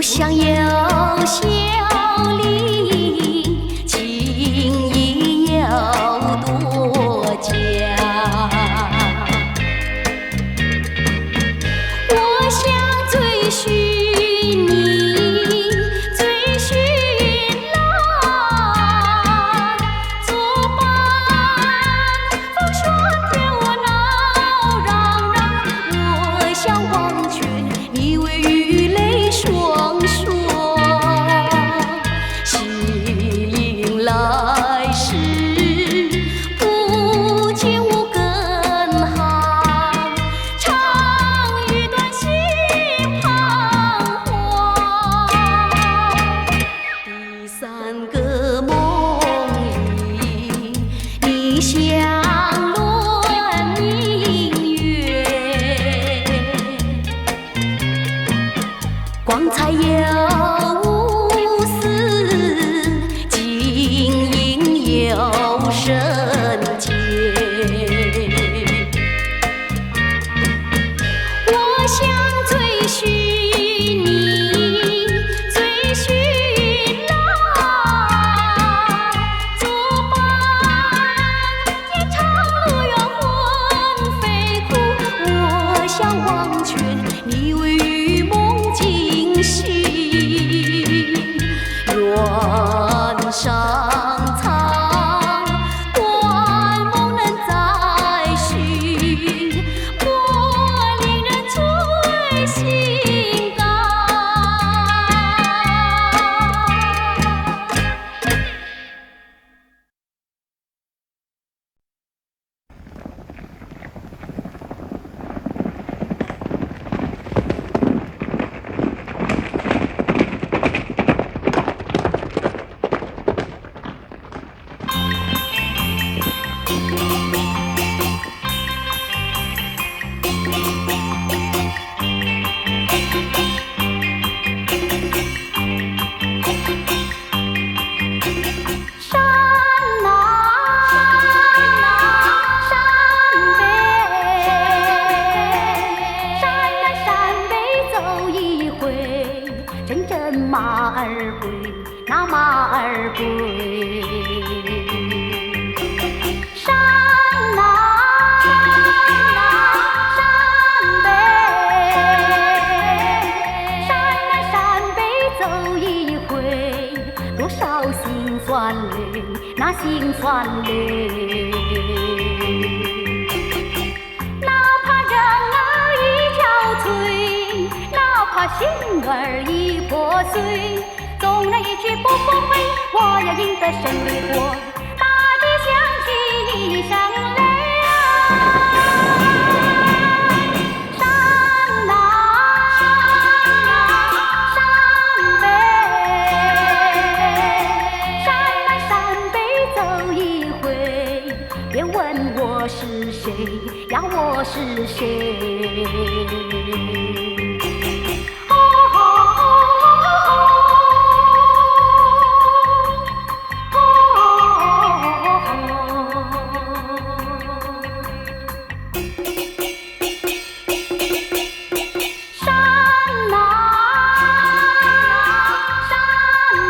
乡有小林，情谊有多佳。我想追寻你，追寻来作伴。风霜天我恼嚷嚷，我想忘却你为雨泪双双。醒来时不见无根行，长与短心彷徨。第三个梦里，你相论明月，光彩有无私，晶莹有圣洁。我想追寻你，追寻来作伴。夜长路远魂飞苦，我想忘却你为与梦惊醒。愿上苍，断梦能再续，莫令人催心肝。山南山北，山南山北走一回，阵阵马儿归，那马儿归。山南山北，山南山北走一回，多少辛酸泪，那辛酸泪。哪怕人儿已憔悴，哪怕心儿已破碎，纵然一去不复回，我要赢得胜利过。大地响起一声雷啊！山南山北，山南山北走一回，别问我是谁呀，我是谁。山南山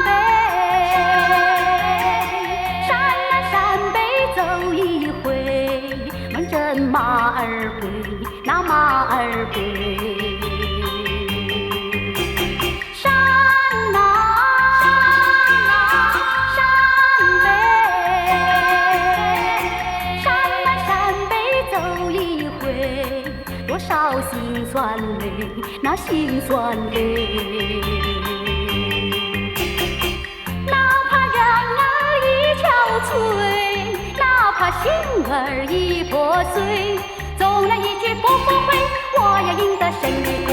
北，山南山北走一回，门阵马儿归，那马儿归。山南山北，山南山北走一回，多少辛酸泪，那辛酸泪。哪怕人儿已憔悴，哪怕心儿已破碎，纵然一去不复回，我要赢得胜利过。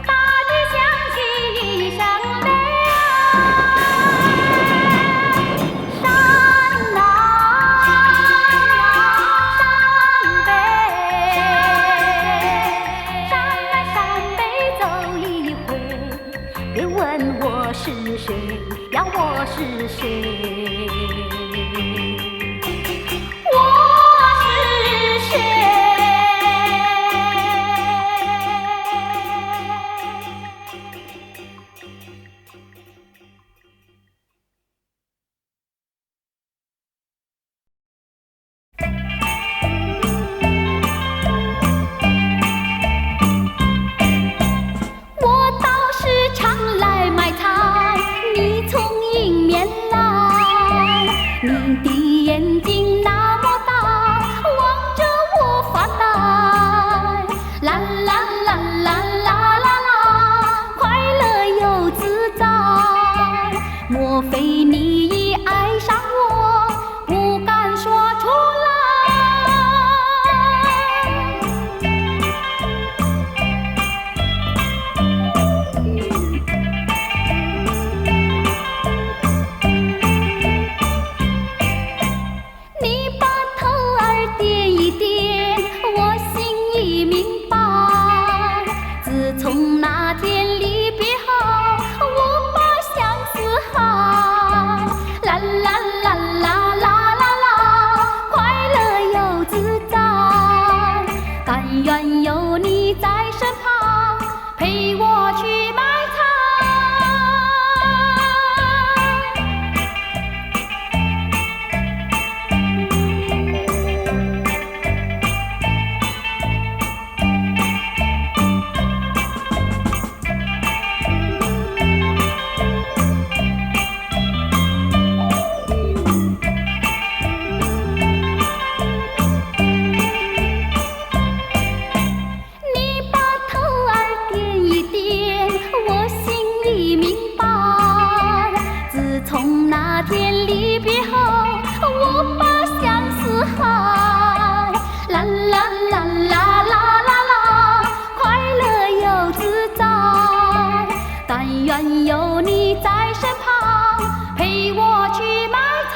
大地响起一声雷啊！山南山北，山南山北走一回，别问我是谁呀，我是谁。我是谁？莫非你已爱上我，不敢说出来？你把头儿点一点，我心已明白。自从那天离别后，我把相思海，啦啦啦啦啦啦啦，快乐又自在。但愿有你在身旁，陪我去买菜。你把头儿点一点，我心里明白。自从那天离别后，我把相思海，啦啦啦啦啦啦啦，快乐又自在。但愿有你在身旁，陪我去买菜。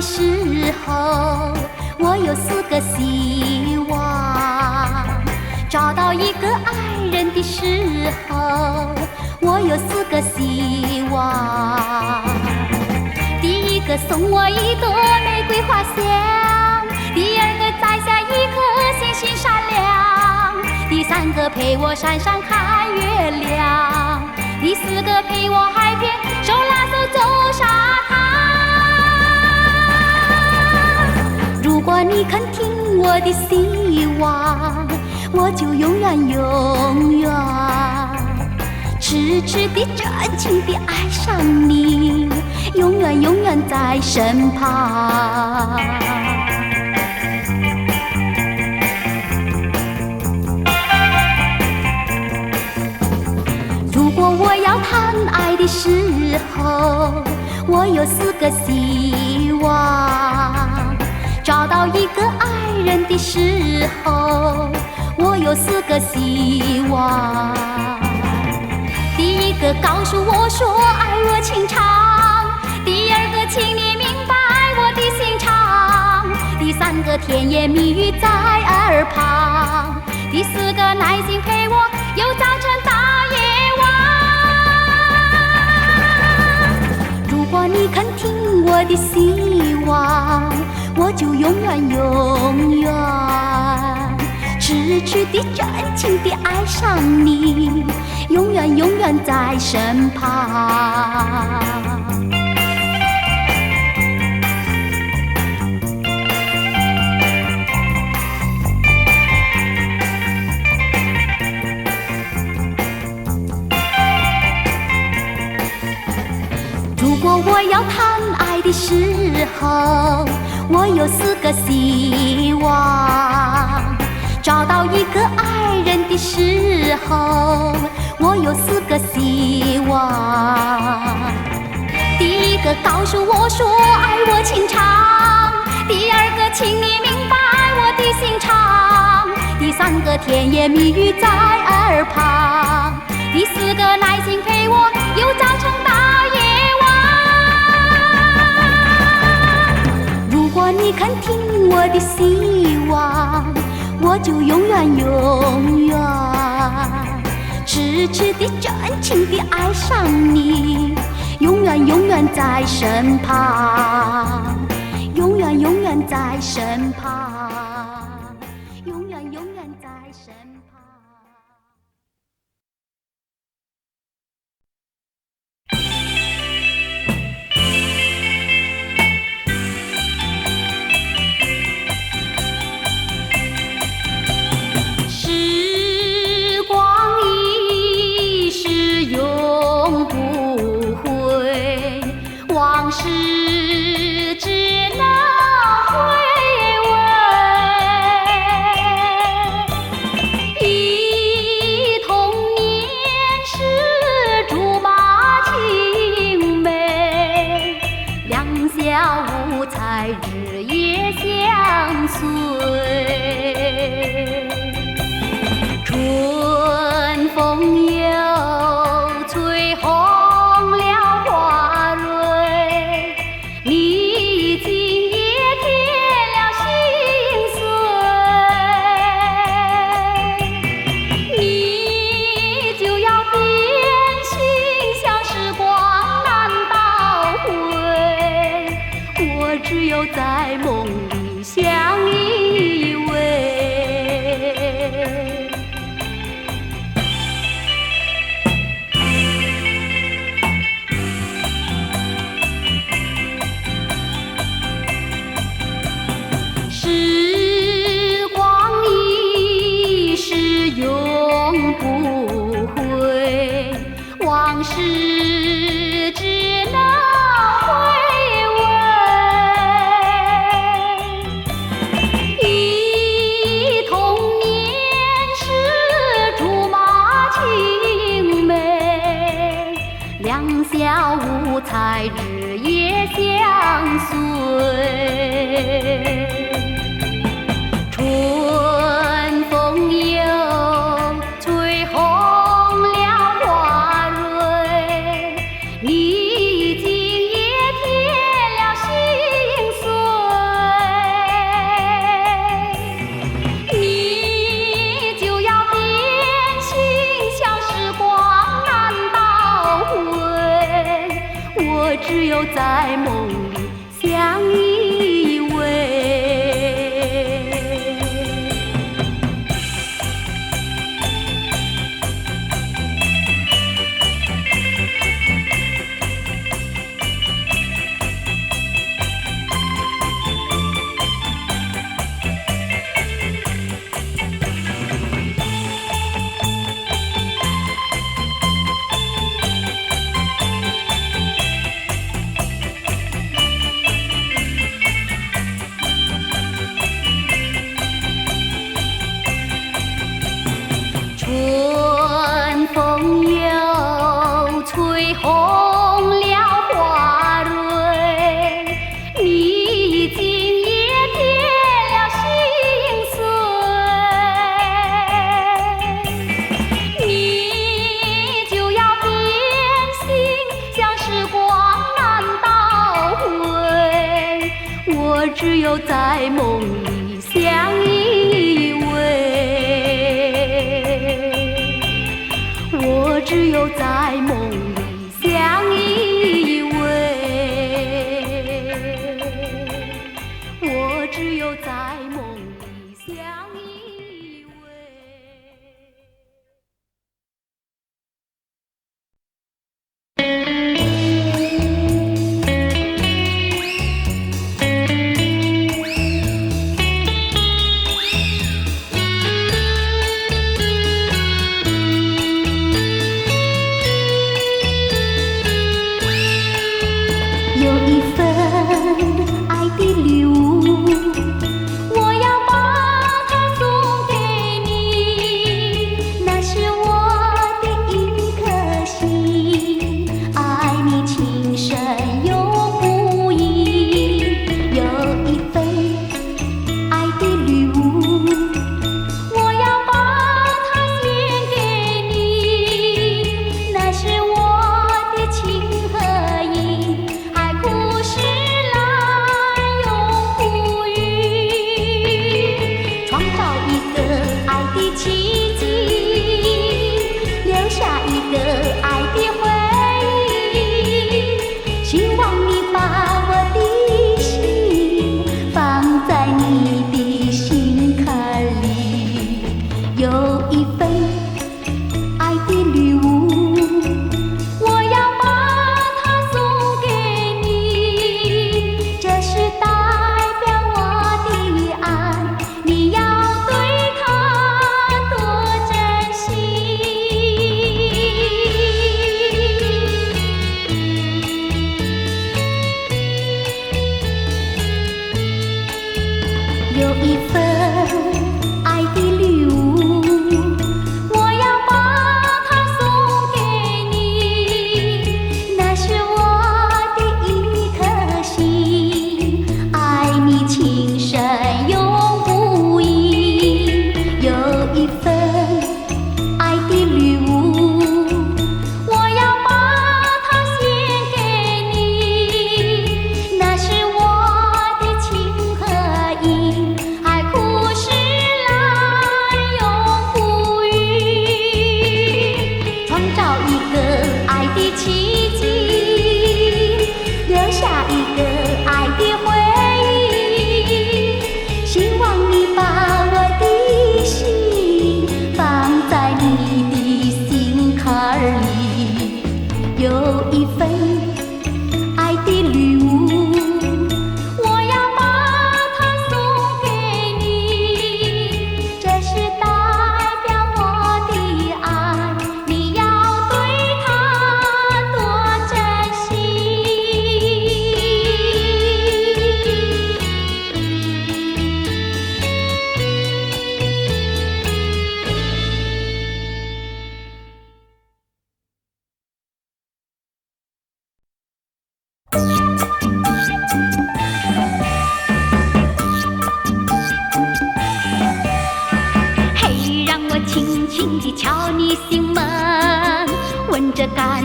时候，我有4个希望；找到一个爱人的时候，我有4个希望。第1个送我一朵玫瑰花香，第2个摘下一颗星星闪亮，第3个陪我山上看月亮，第4个陪我海边手拉手走沙滩。如果你肯听我的希望，我就永远永远痴痴地真情地爱上你，永远永远在身旁。如果我要谈爱的时候，我有4个希望；找到一个爱人的时候，我有4个希望。第1个告诉我说爱我情长，第2个请你明白我的心肠，第3个甜言蜜语在耳旁，第4个耐心陪我游早晨大夜晚。如果你肯听我的希望，我就永远永远痴痴地真情地爱上你，永远永远在身旁。如果我要谈爱的时候，我有4个希望；找到一个爱人的时候，我有4个希望。第1个告诉我说爱我情长，第2个请你明白我的心肠，第3个甜言蜜语在耳旁，第4个耐心陪我游早晨大夜晚。如果你肯听我的希望，我就永远永远痴痴地真情地爱上你，永远永远在身旁，永远永远在身旁，永远永远在身旁。日夜相随，春风又吹红了花蕊，你今夜添了心碎，你就要变心，像时光难倒回，我只有在梦里相依偎。时光一逝永不回，往事只能回味。忆童年时竹马青梅，两小无猜日夜相随。春风又吹红了花蕊，你今夜添了心碎，只有在梦里相依偎。春风又吹红了花蕊，你今夜添了心碎，你就要变心，像时光难倒回，我只有在梦里相依偎。我只有在梦里相依偎，我只有在梦里相依偎。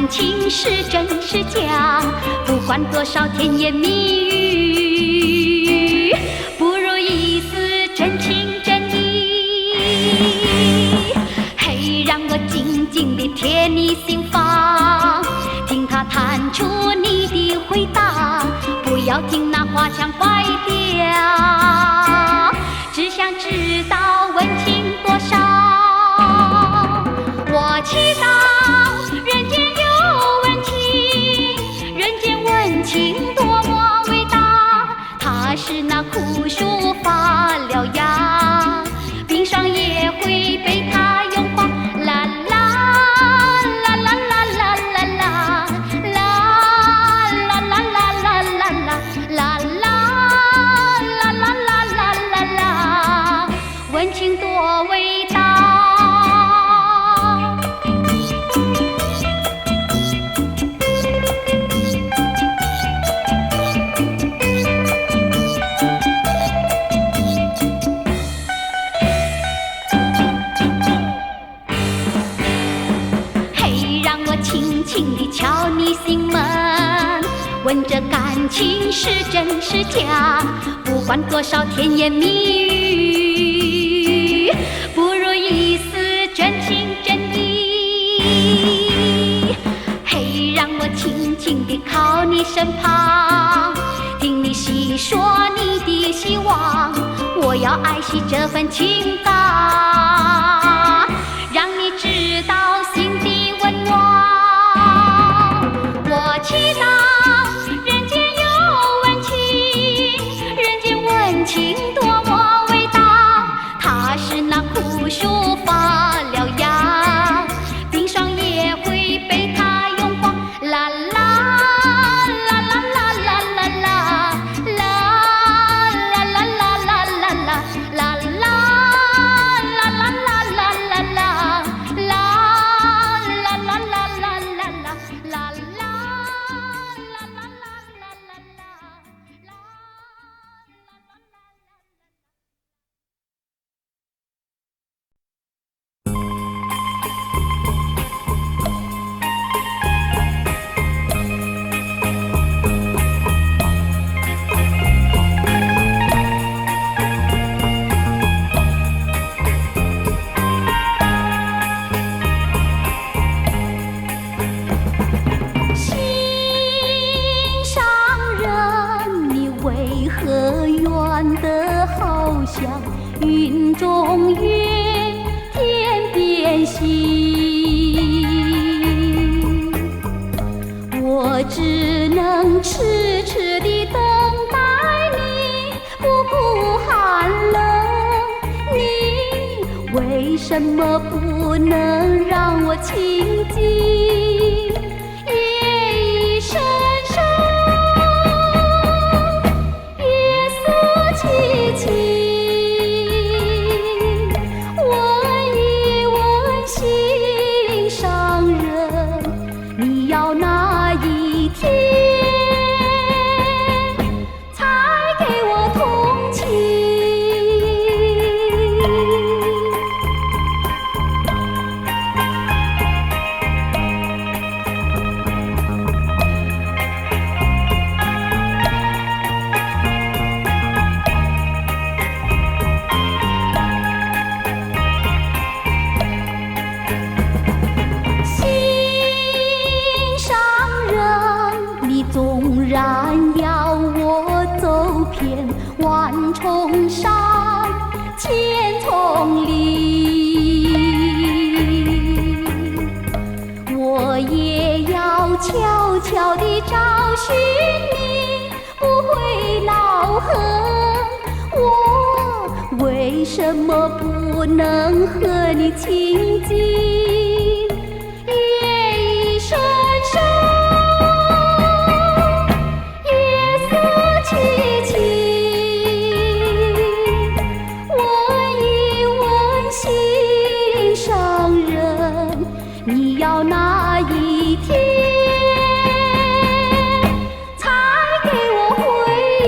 情是真是假，不管多少甜言蜜语，不如一丝真情真意。嘿，让我静静地贴你心房，听他弹出你的回答。要听那花腔怪调，只想知道温情多少。我祈祷人间有温情，人间温情多么伟大，它是那枯树发了芽，冰霜也会被它融化。啦啦啦啦啦啦啦啦，啦啦啦啦啦啦啦，啦啦啦啦啦啦啦，温情多伟大。轻轻地敲你心门，问这感情是真是假，不管多少甜言蜜语，不如一丝真情真意。嘿，让我轻轻地靠你身旁，听你细说你的希望，我要爱惜这份情感，让你知道心底温暖。我祈祷人间有温情，人间温情多么伟大，它是那枯树发了芽，冰霜也会被它融化。啦啦啦啦啦啦啦啦，啦啦啦啦啦啦啦，啦啦啦啦啦啦啦啦，啦啦啦啦啦啦啦。云中月，天边星，我只能痴痴地等待你，不顾寒冷。你为什么不能让我亲近？夜已深深，月色凄凄。重山千丛林，我也要悄悄地找寻你，不会老恨。我为什么不能和你亲近？夜已深深，月色凄凄。你要哪一天才给我回应？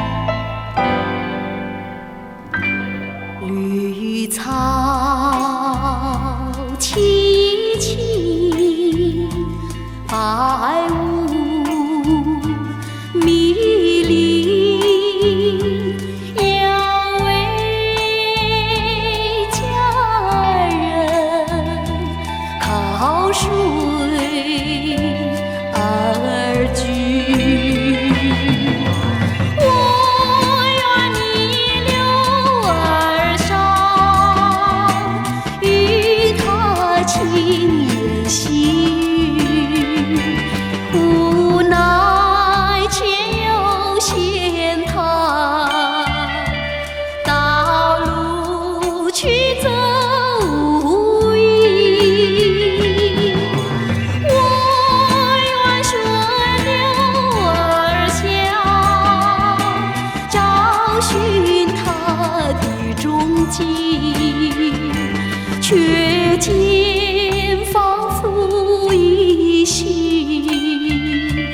却见仿佛依稀，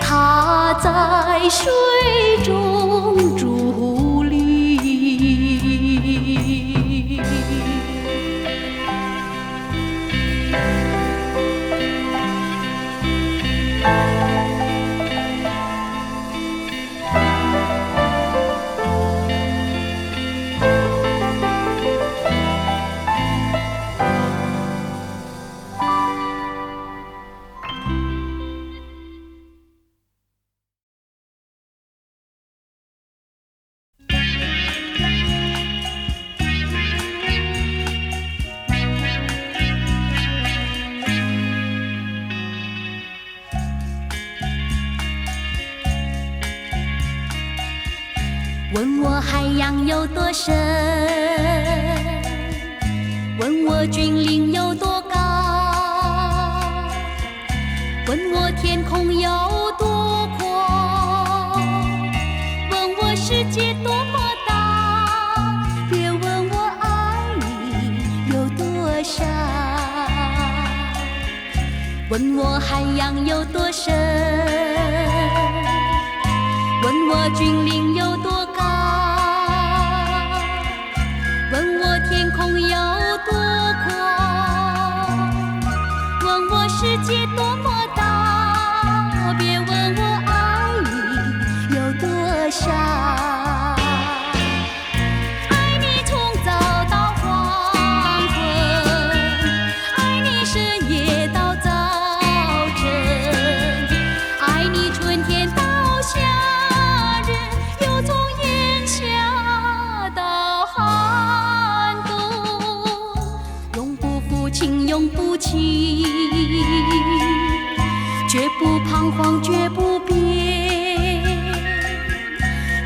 他在水中伫立。问我海洋有多深，问我君临有多高，问我天空有多阔，问我世界多么大，别问我爱你有多少。问我海洋有多深，问我君临有多高，问我天空有多阔，问我世界多么大，别问我爱你有多少。爱你从早到黄昏，爱你深夜到早晨，爱你春天到夏日，又从炎夏到寒冬，永不负情，永不弃，绝不彷徨，绝不变。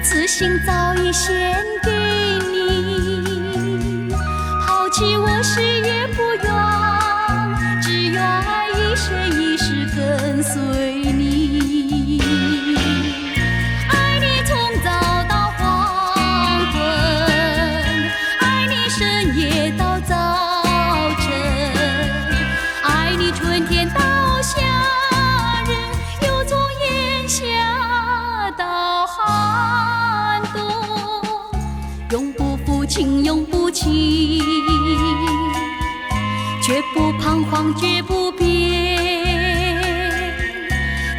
此心早已献给你，抛弃我时也不愿，只愿一生一世跟随你。爱你从早到黄昏，爱你深夜到早晨，爱你春天到夏日，又从炎夏到寒冬，永不负情，永不弃，绝不彷徨，绝不变。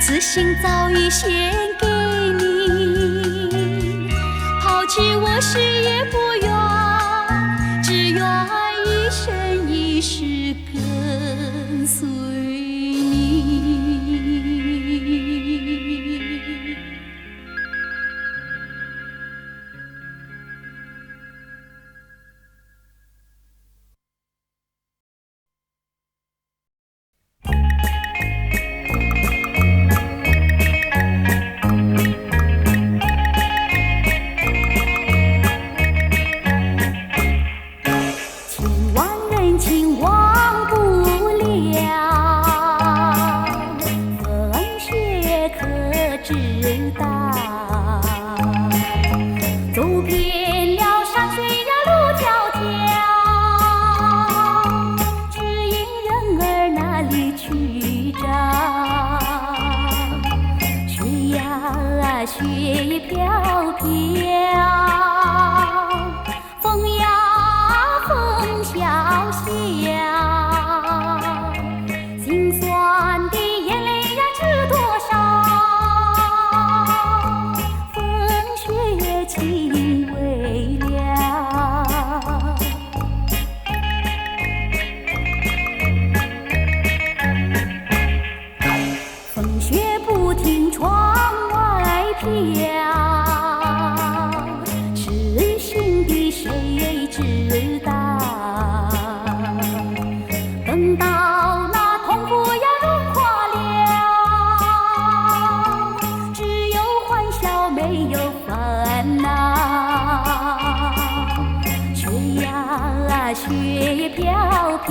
此心早已献给你，抛弃我时也不愿，只愿一生一世跟随你。千万人情忘不了，风雪可知道。走遍了山水呀路迢迢，只因人儿哪里去找？雪呀雪飘飘，风呀风萧萧，心酸的眼泪呀知多少？风雪情未了，风雪不停窗外飘，痴心的谁知道？等到那痛苦呀融化了，只有欢笑没有烦恼。雪呀雪飘飘，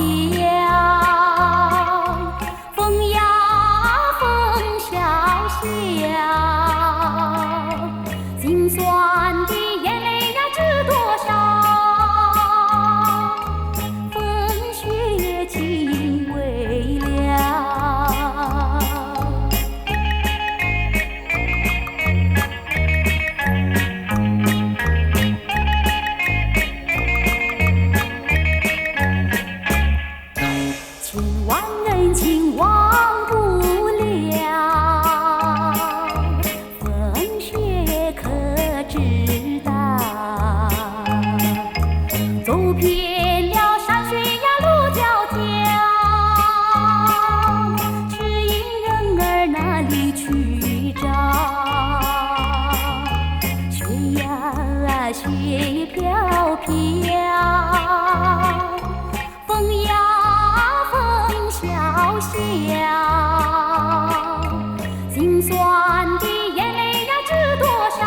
风呀风萧萧，心酸的眼泪呀知多少？风雪飘飘，风呀风萧萧，心酸的眼泪呀知多少，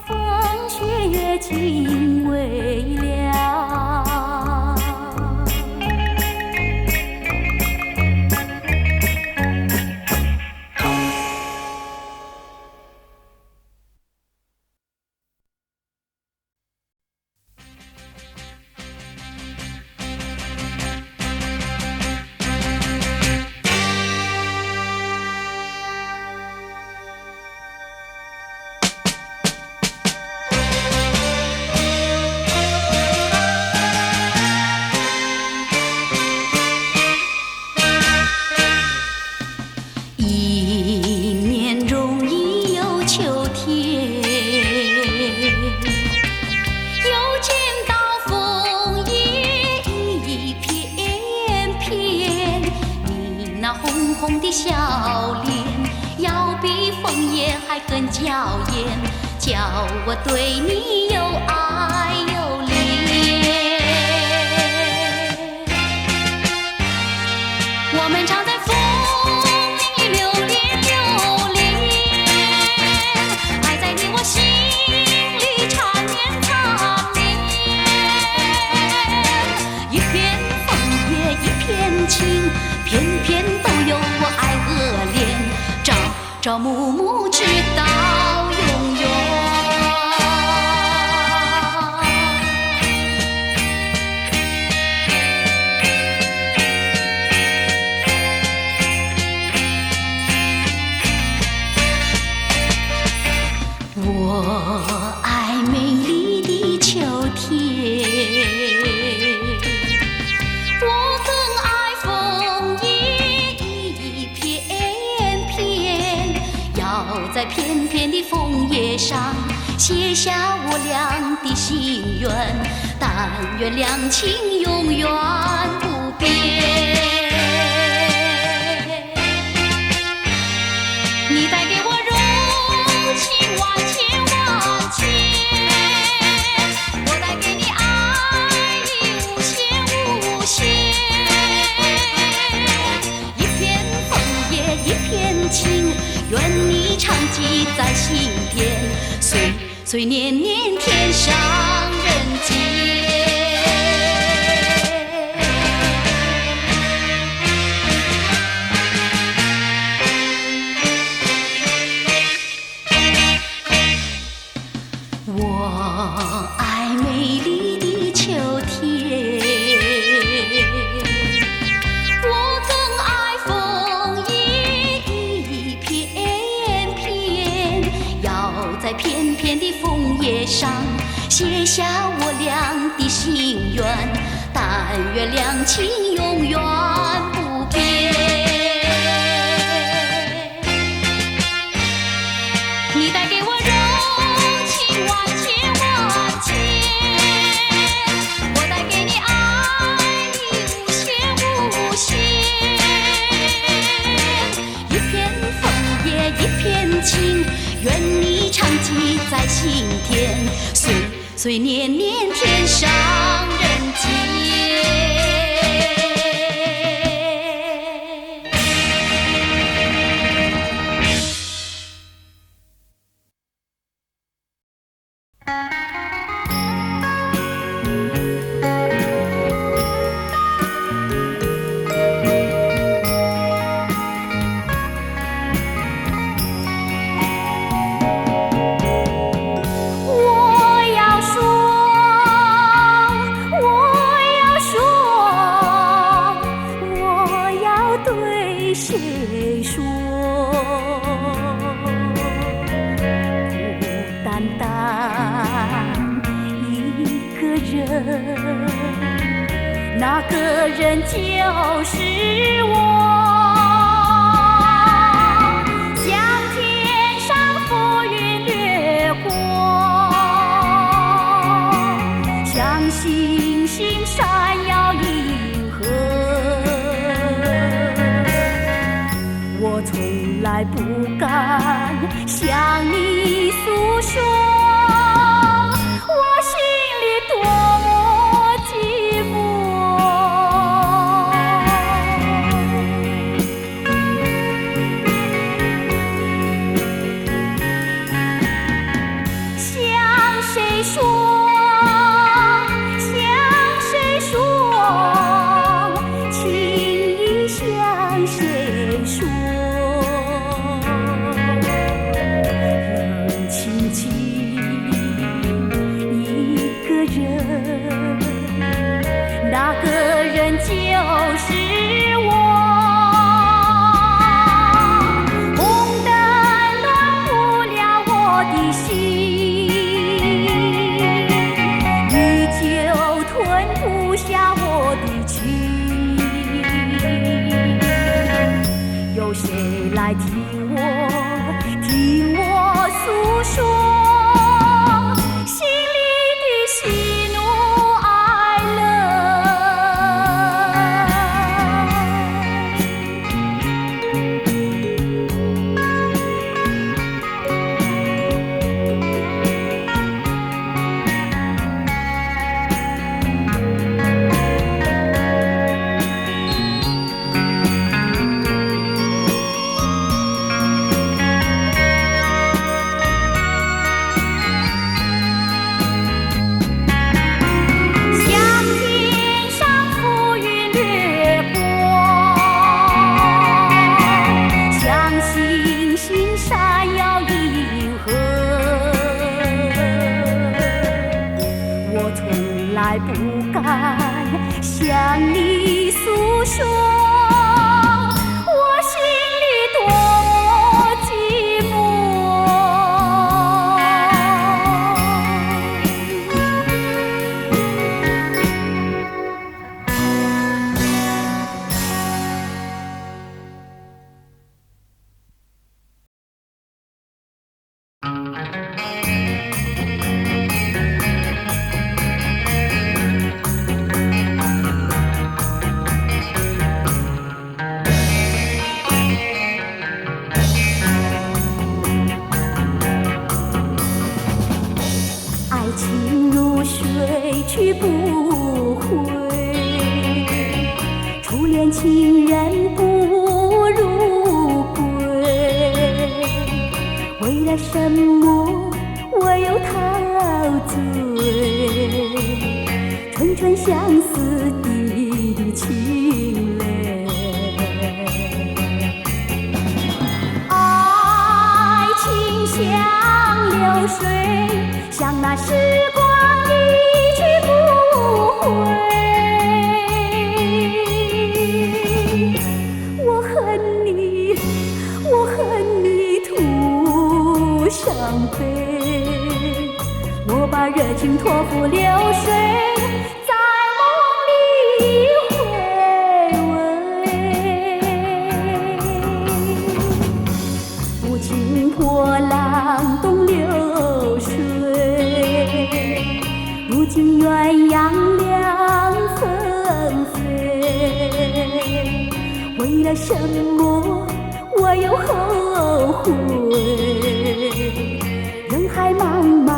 风雪情未了。红的笑脸，要比枫叶还更娇艳，叫我对你又爱又恋。我们常在风里留恋留恋，爱在你我心里缠绵缠绵。一片枫叶一片情，偏偏都有我爱和恋，朝朝暮暮直到永远。我爱美丽的秋天，我更爱枫叶一片片，要在片片的枫叶上写下我俩的心愿，但愿两情永远不变。你带给我柔情万千万千，我带给你爱意无限无限。一片枫叶一片情，愿你常记在心田，岁岁年年天上人间。我爱美丽的秋天，我更爱枫叶一片片，要在片片的枫叶上写下我俩的心愿，但愿两情永远不变。你带给我柔情万千万千，我带给你爱意无限无限。一片枫叶一片情，愿你常记在心田，岁岁年年天上人间。谁说孤单单一个人，那个人就是我。像天上浮云掠过，像星星闪耀银河。我从从来不敢向你诉说，我心里多么寂寞。向谁说？向谁说？情意向谁说？冷清清一个人，那个人就是我。红灯暖不了我的心，你就吞不下我的情。有谁来听我诉说心里的喜怒哀像天上浮云掠过，像星星闪耀银河。我从来不敢向你诉说，我心里多么寂寞。爱情如水去不回，初恋情人不如归。为了什么我又陶醉？春春相思滴滴情泪。爱情像流水，像那时光一去不回。我恨你，我恨你徒伤悲。我把热情托付流水，在梦里回味。无情波浪东流水，如今鸳鸯两纷飞。为了什么我又后悔？人海茫茫，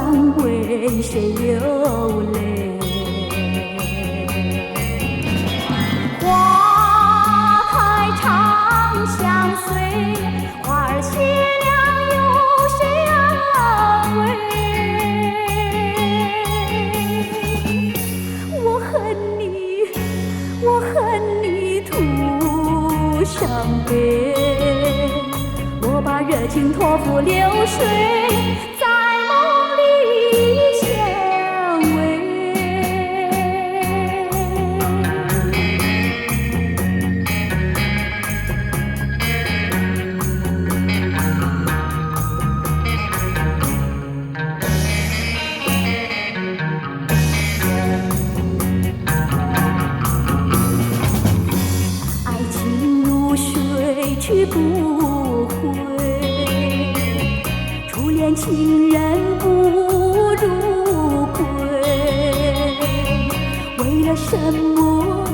为谁流泪？花开长相随，花儿谢了有谁安慰？我恨你，我恨你徒伤悲。我把热情托付流水，在梦里相偎。爱情如水去不回，初恋情人不如归。为了什么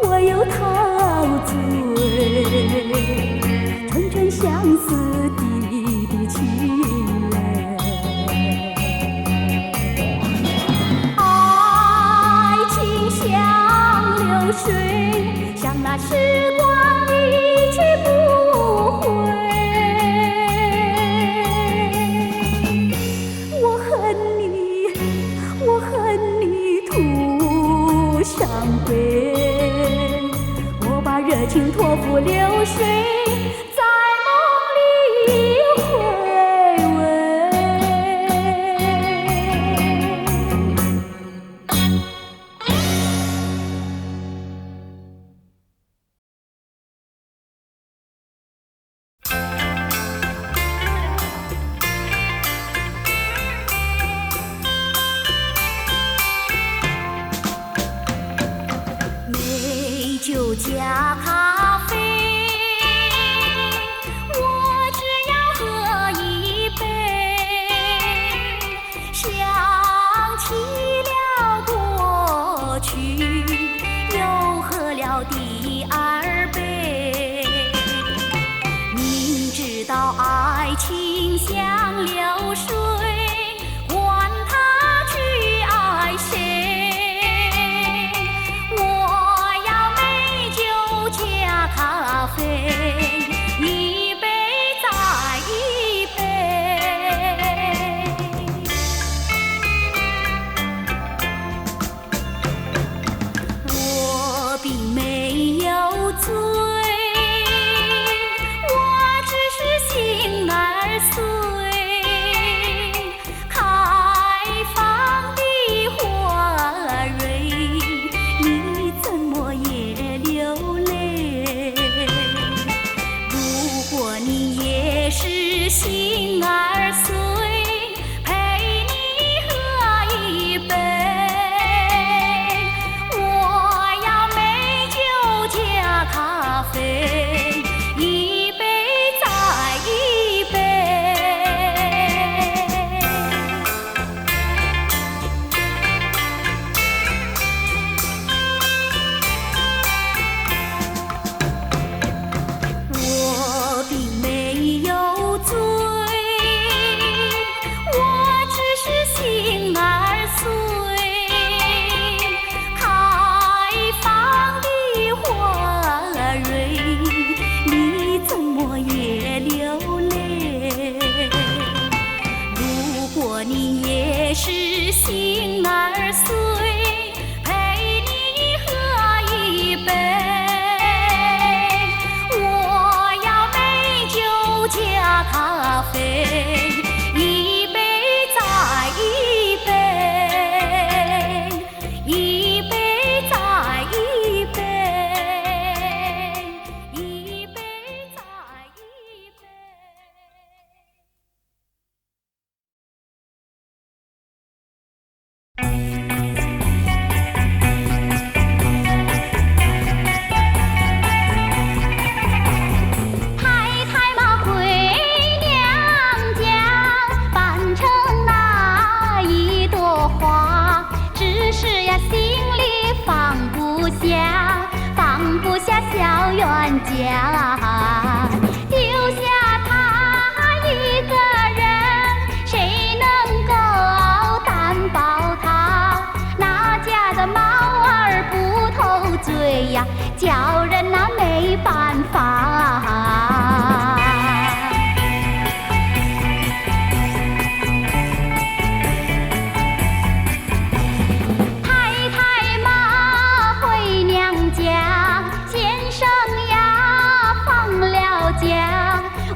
我又陶醉？春春相死地的情人。爱情像流水，像那时光一去不回。我恨你，我恨你徒伤悲。我把热情托付流水，在梦里回味。美酒加咖啡，我只要喝一杯。想起了过去，又喝了第二杯。明知道爱情像流水，管他去爱谁。咖啡，一杯再一杯。我并没有醉，我只是心儿碎。开放的花蕊，你怎么也流泪？如果你也是心儿碎，陪你喝一杯。我要美酒加咖啡，一杯再一杯。我并没有醉，我只是心儿碎。开放的花蕊，你怎么也流泪？如果你也是心儿碎，陪你喝一杯。加咖啡，一杯再一杯，一杯再一杯，一杯再一杯。放不下小冤家，丢下他一个人，谁能够担保他？那家的猫儿不偷嘴呀，叫人那没办法。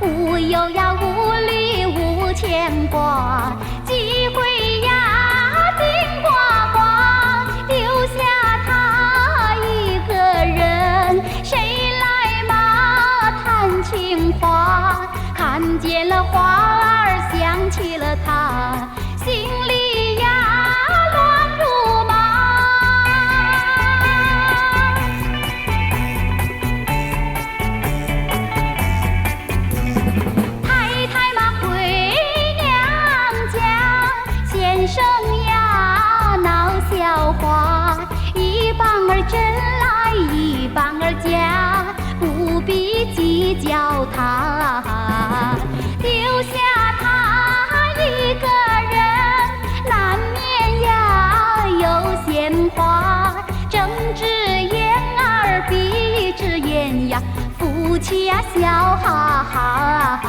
无忧呀，无虑，无牵挂，机会呀，金瓜瓜，留下他一个人，谁来嘛谈情话？看见了花儿，想起了他，心里呀乱如麻。真来一棒儿假，不必计较他。妻呀笑哈哈。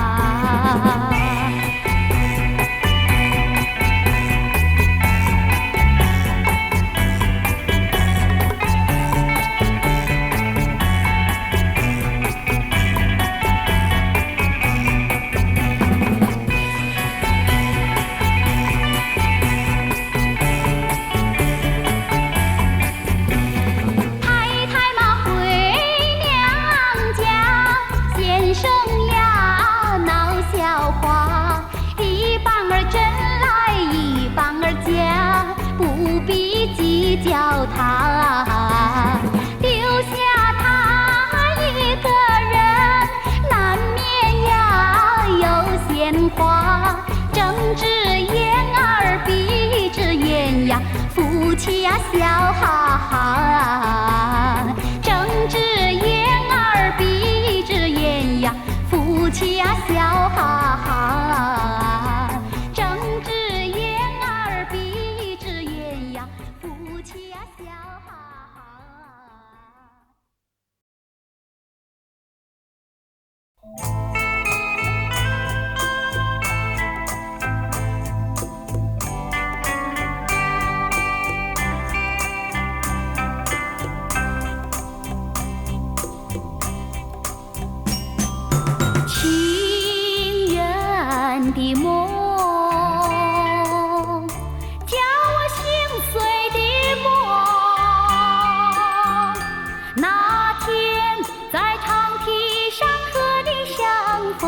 叫他丢下他一个人，难免呀有闲话，睁只眼儿闭只眼呀，夫妻呀笑哈哈。睁只眼儿闭只眼呀，夫妻呀笑哈哈。睁只眼儿闭只眼呀，夫妻呀笑哈哈。情人的梦，叫我心碎的梦。那天在长堤上和你相逢，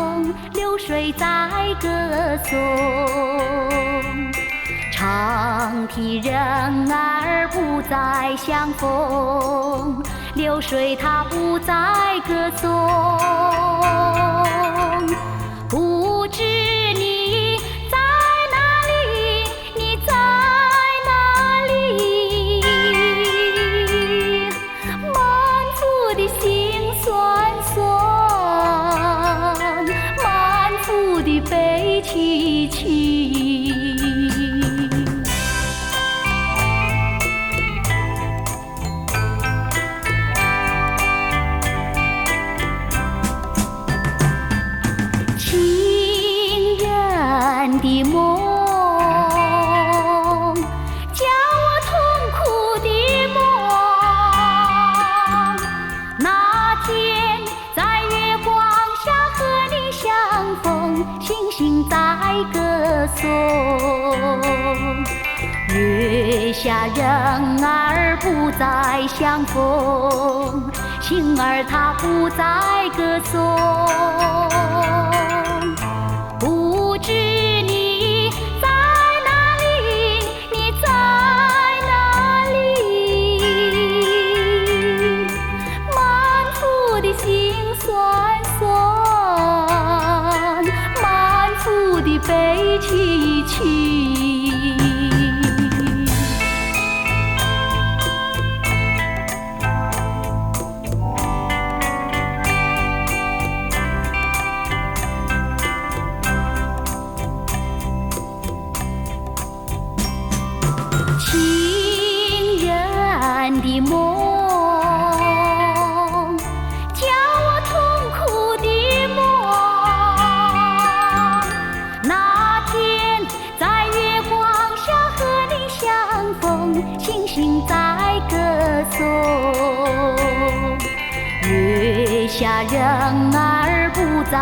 流水在歌颂。长堤人儿不再相逢，流水它不再歌颂。不知你在哪里，你在哪里？满腹的心酸酸，满腹的悲戚戚。的梦，叫我痛苦的梦。那天在月光下和你相逢，星星在歌颂。月下人儿不再相逢，星儿它不再歌颂。不知你在哪里，你在哪里？满腹的心酸酸，满腹的悲戚戚。情人的梦，叫我痛苦的梦。那天在月光下和你相逢，星星在歌颂。月下人儿不再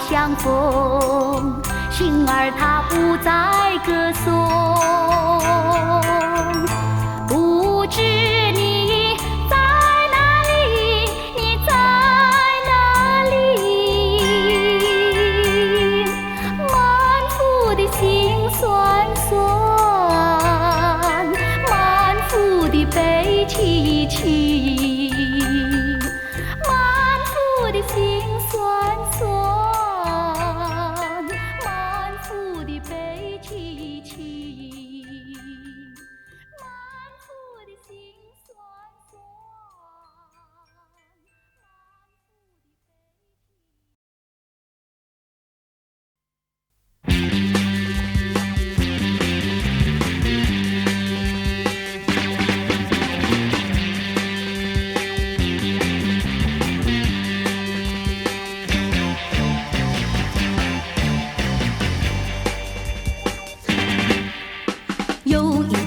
相逢，星儿它不再歌颂。不知你在哪里，你在哪里？满腹的心酸酸，满腹的悲戚戚。满腹的心酸酸，满腹的悲戚戚。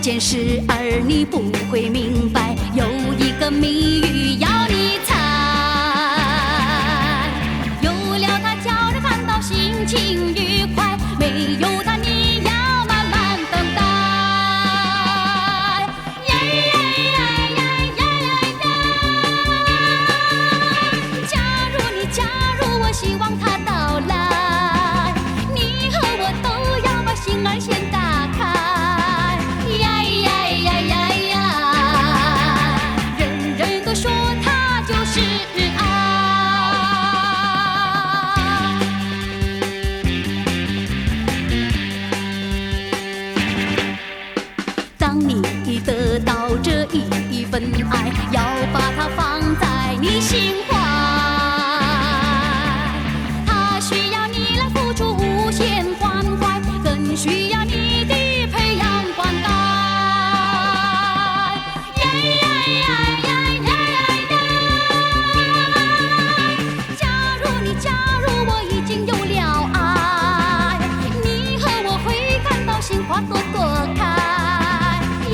件事儿你不会明白，有一个谜语要你猜。有了它，叫人感到心情愉快；没有它，你要慢慢等待。呀呀呀呀呀呀呀！假如你加入我，希望它到来，你和我都要把心儿先打开。说它就是爱。当你得到这一份爱，要把它放在你心怀，它需要你来付出无限关怀，更需要你的培养灌溉。花朵朵开，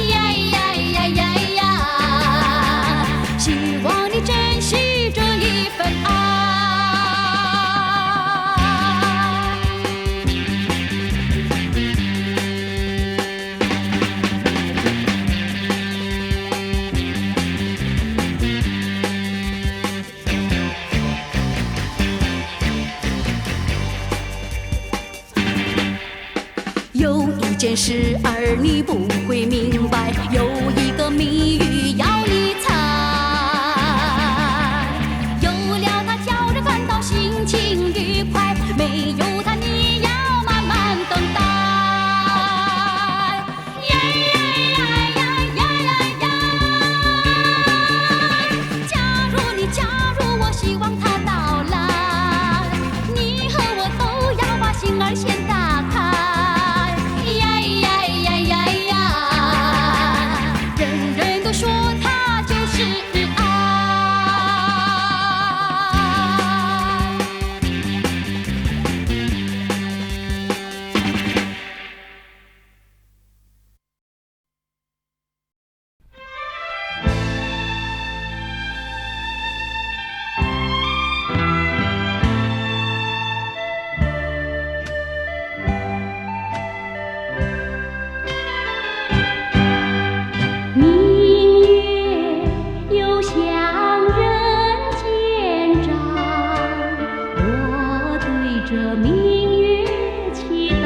呀呀呀呀呀！希望你珍惜这一份爱。有一件事儿你不会明白，有一个谜语要你猜。有了它，叫人感到心情愉快；没有它，你要慢慢等待。呀呀呀呀呀呀！假如你加入我，希望它到来，你和我都要把心儿先打开。说它就是爱。这明月祈祷。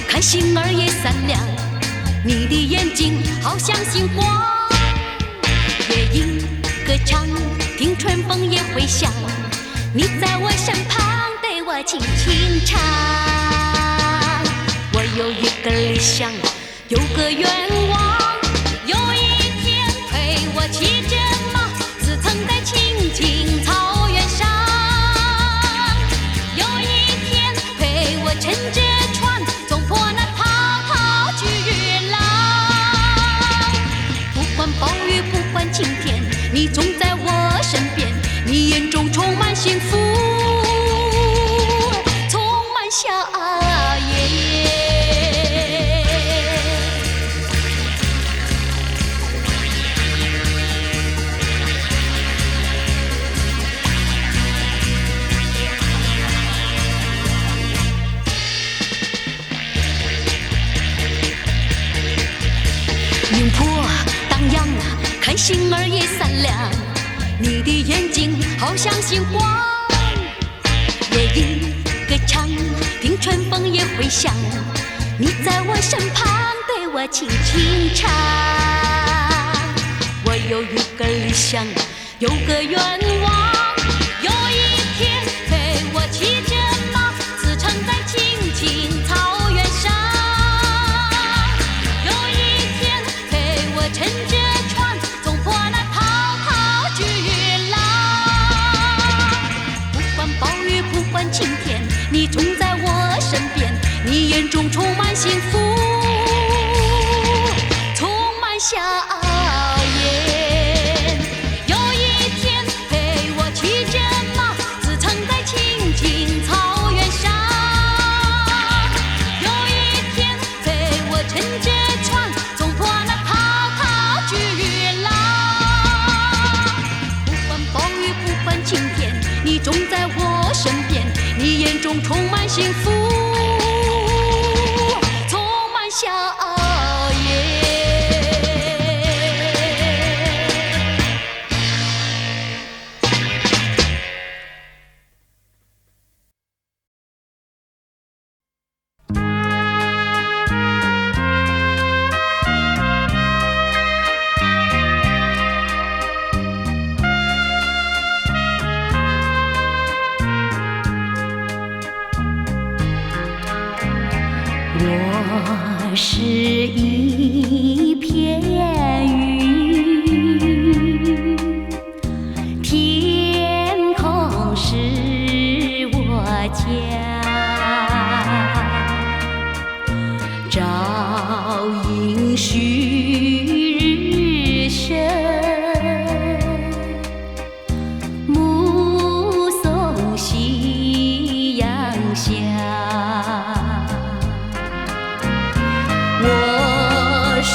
看星儿也闪亮，你的眼睛好像星光。夜莺歌唱，听春风也回响，你在我身旁对我轻轻唱。我有一个理想，有个愿望，有一天陪我骑着马，自曾在青青草原上。有一天陪我乘着船，冲破那滔滔巨浪。不管暴雨，不管晴天，你总在我身边，你眼中充满幸福，充满笑颜。云波荡漾，看星儿也闪亮，你的眼睛好像星光。夜莺歌唱，听春风也回响，你在我身旁对我轻轻唱。我有一个理想，有个愿望，有一天陪我骑着马，自曾在青青草原上。有一天陪我乘着船，冲破那滔滔巨浪。不管暴雨，不管晴天，你总在我身边，你眼中充满幸福，充满笑颜。有一天陪我骑着马，自曾在青青草原上。有一天陪我乘着船，冲破那滔滔巨浪。不管暴雨，不管晴天，你总在我身边，你眼中充满幸福，充满笑颜。我是一片云，天空是我家，朝迎旭日升，目送夕阳下。我是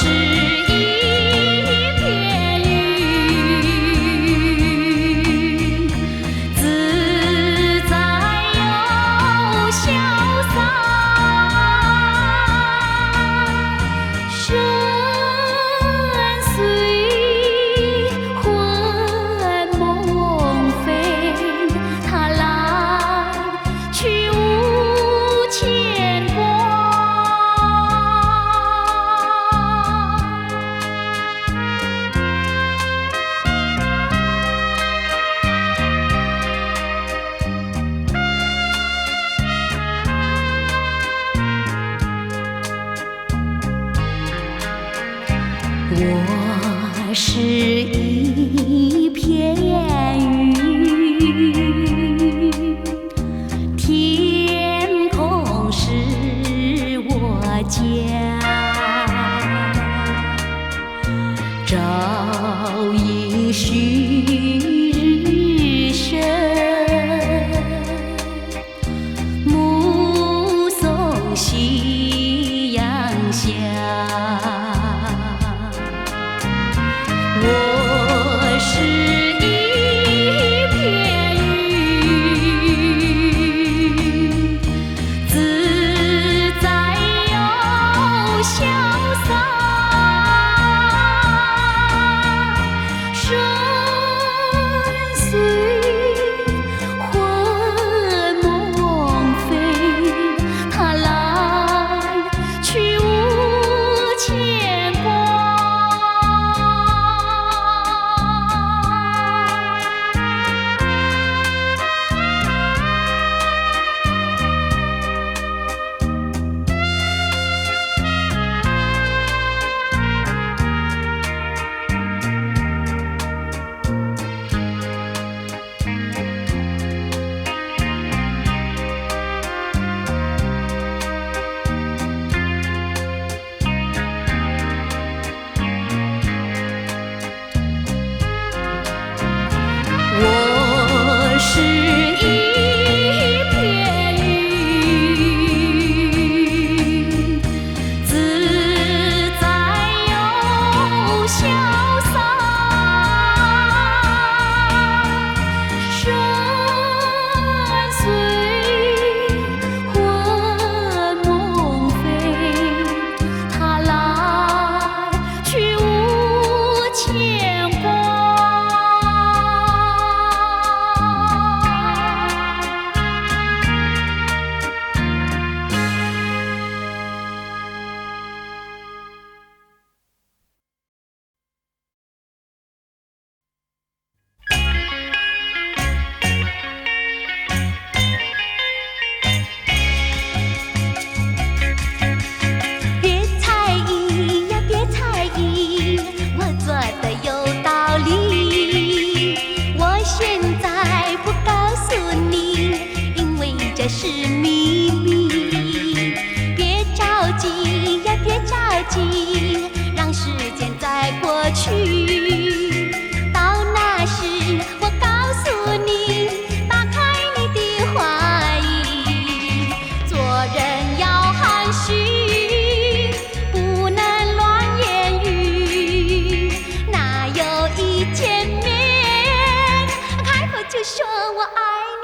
我爱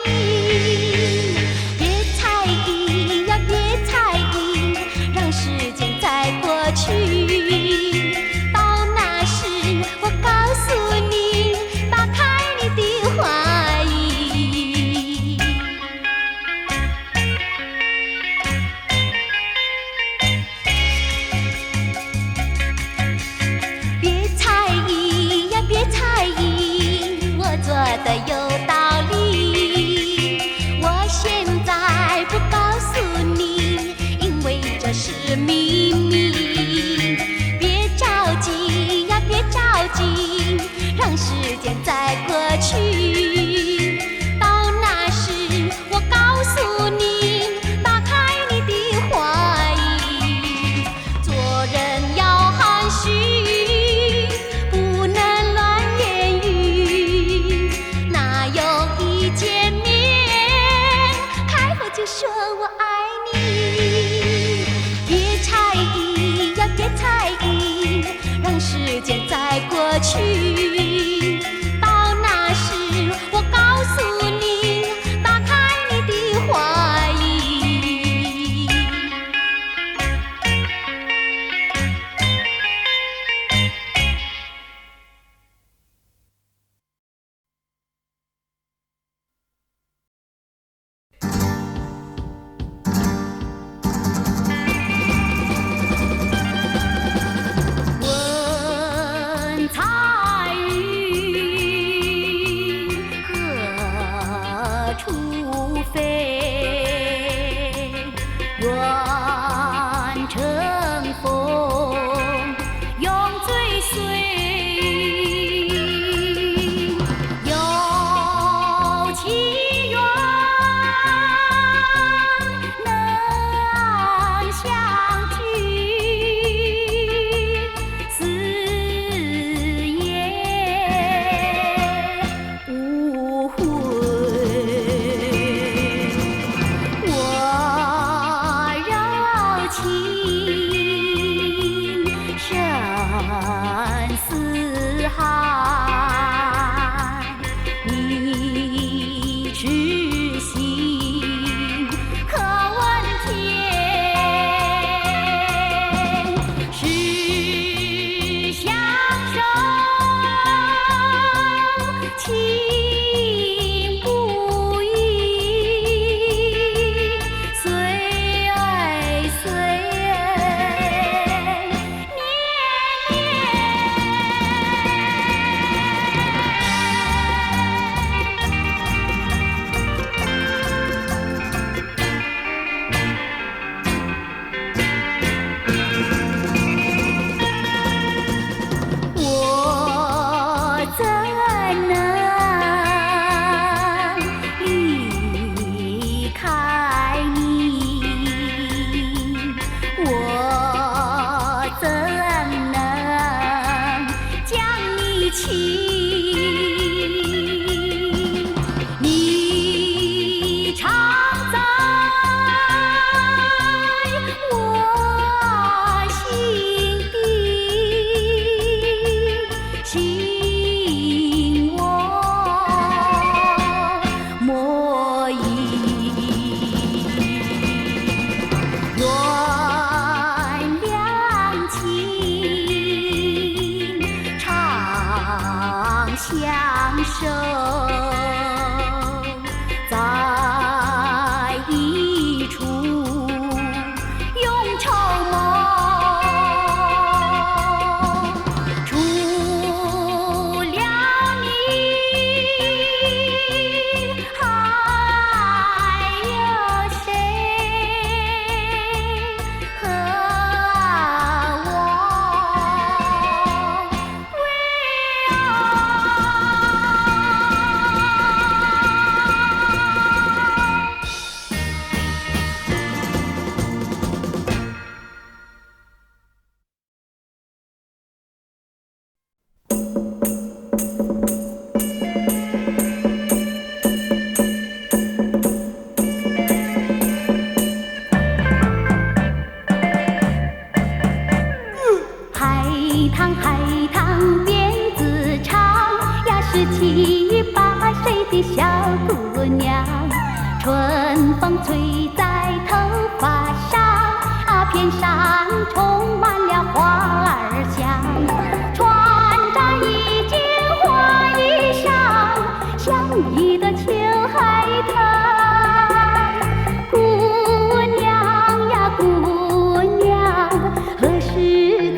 你。别猜疑呀，别猜疑，让时间再过去。到那时，我告诉你，打开你的怀疑。别猜疑呀，别猜疑，我做的有道理。我现在不告诉你，因为这是秘密。别着急呀，别着急，让时间再过去。到那时，我告诉你，打开你的怀疑。做人要含蓄，不能乱言语。哪有一见面，开口就说我爱你？别猜疑呀，别猜疑，让时间再过去。到那时，我告诉你，打开你的怀疑。问彩娘，春风吹在头发上，片上充满了花儿香。穿着一件花衣裳，像一朵秋海棠。姑娘呀姑娘，何时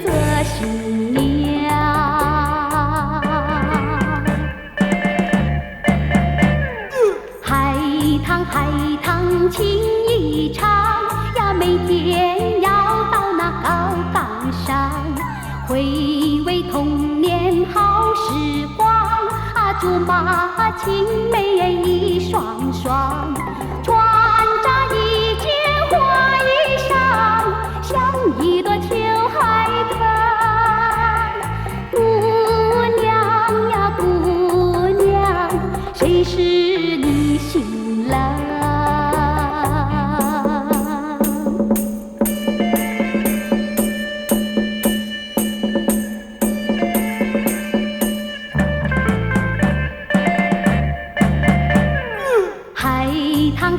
做新娘？海棠情意长呀，每天要到那高岗上，回味童年好时光，竹马青梅一双双。穿着一件花衣裳，像一朵秋海棠。姑娘呀姑娘，谁是你新郎？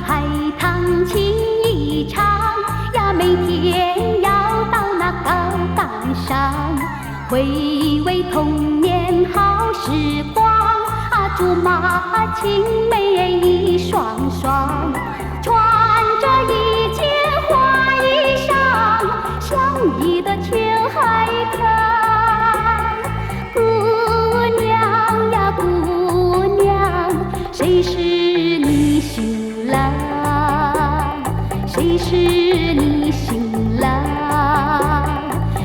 海棠情意长呀，每天要到那高岗上，回味童年好时光，竹马青梅一双双。穿着一件花衣裳，像一朵秋海棠。姑娘呀姑娘，谁是你新郎？谁是你新郎？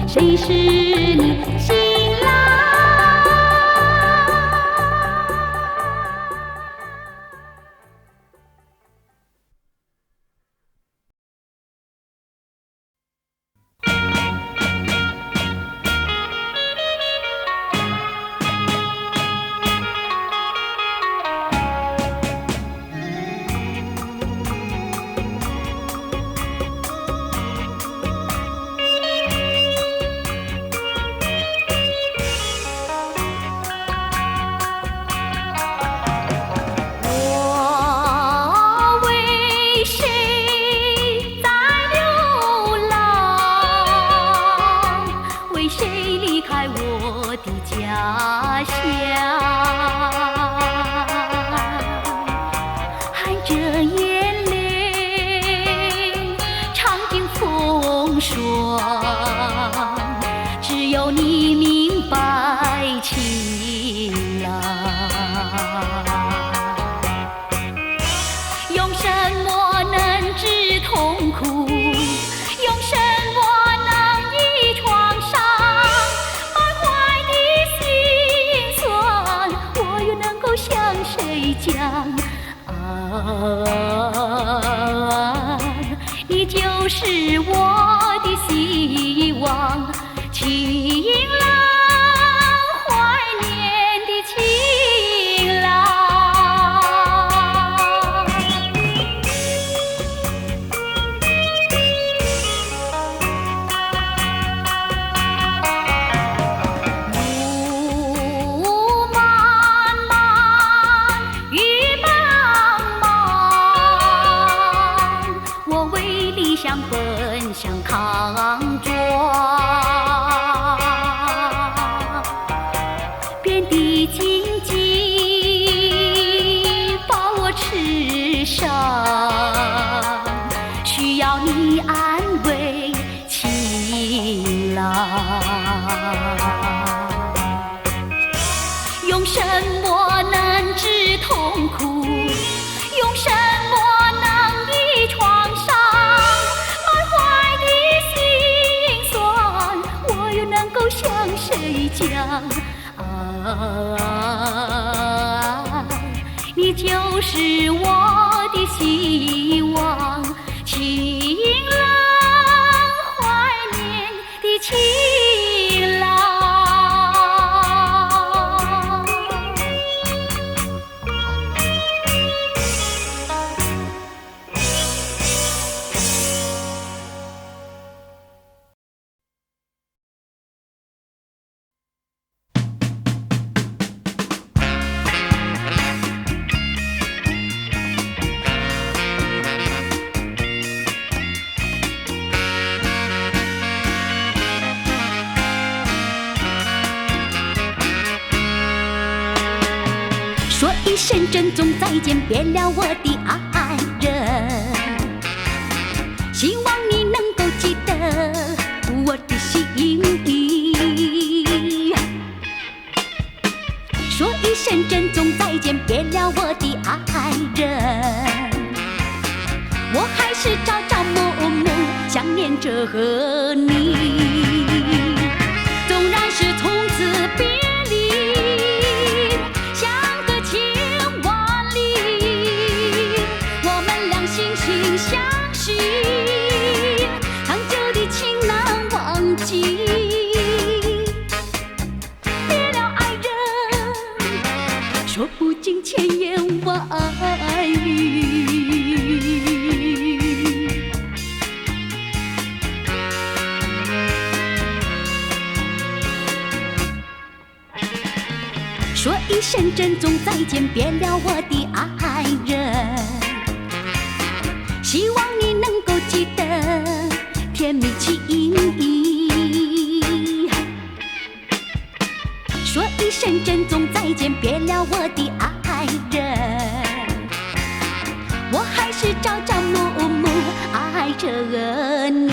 谁是你新郎？只有你明白情郎，用什么能治痛苦？用什么能医创伤？满怀的心酸，我又能够向谁讲？你就是我的希望，情郎，怀念的情郎。路漫漫，雨茫茫，我为理想奔向康庄。遍地荆棘把我刺伤，需要你安慰情郎。用什么能治痛苦？用什么能医创伤？满怀的心酸，我又能够向谁讲？你就是我的希望，情郎，怀念的情郎。一声珍重再见，别了我的爱人。希望你能够记得我的心意。说一声珍重再见，别了我的爱人。我还是朝朝暮暮想念着和你。纵然是从此别离，相隔千万里，我们俩心心相惜，长久的情难忘记。别了爱人，说不尽千言万语。说一声珍重再见，别了我的爱人。希望你能够记得甜蜜情谊。说一声珍重再见，别了我的爱人。我还是朝朝暮暮爱着你。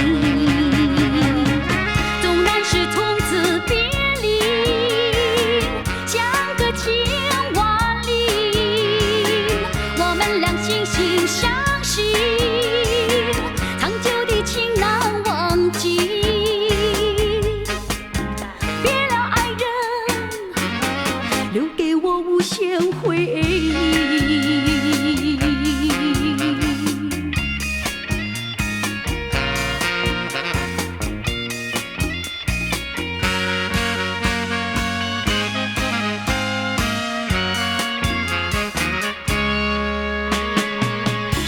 纵然是从此别离，相隔千万里，我们俩心心相惜，长久的情难忘记。别了爱人，留给我无限回忆。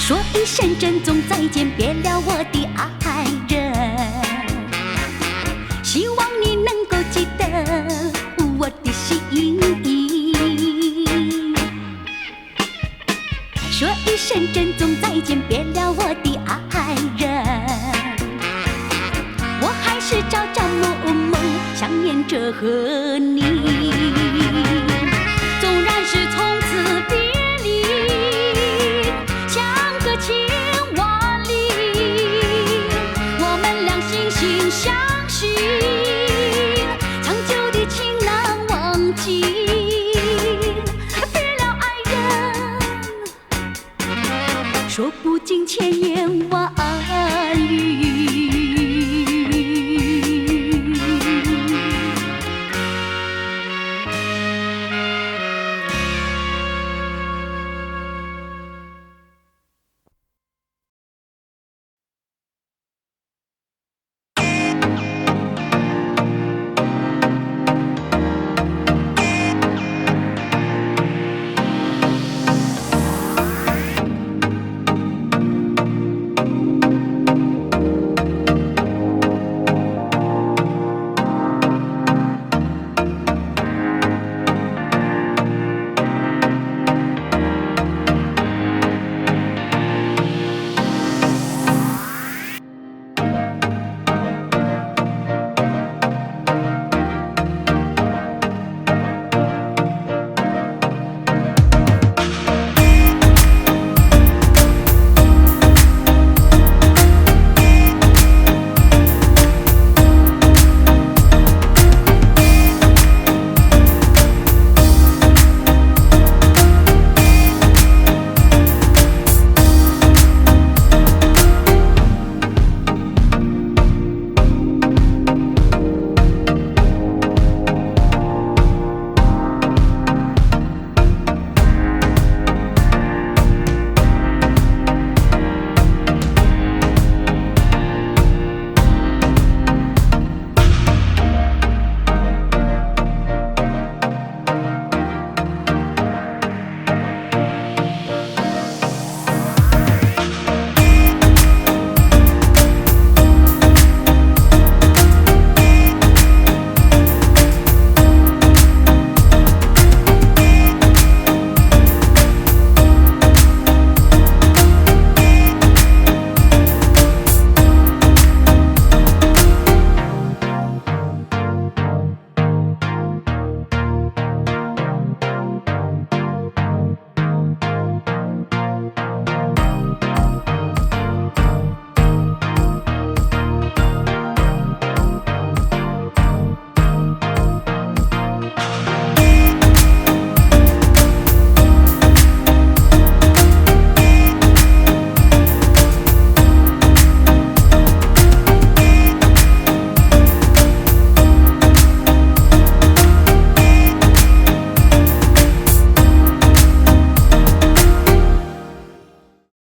说一声珍重再见，别了我的爱人。希望你能够记得我的心意。说一声珍重再见，别了我的爱人。我还是朝朝暮暮想念着和你。纵然是从此别离，相隔千万里，我们俩心心相惜，长久的情难忘记。别了爱人，说不尽千言万语。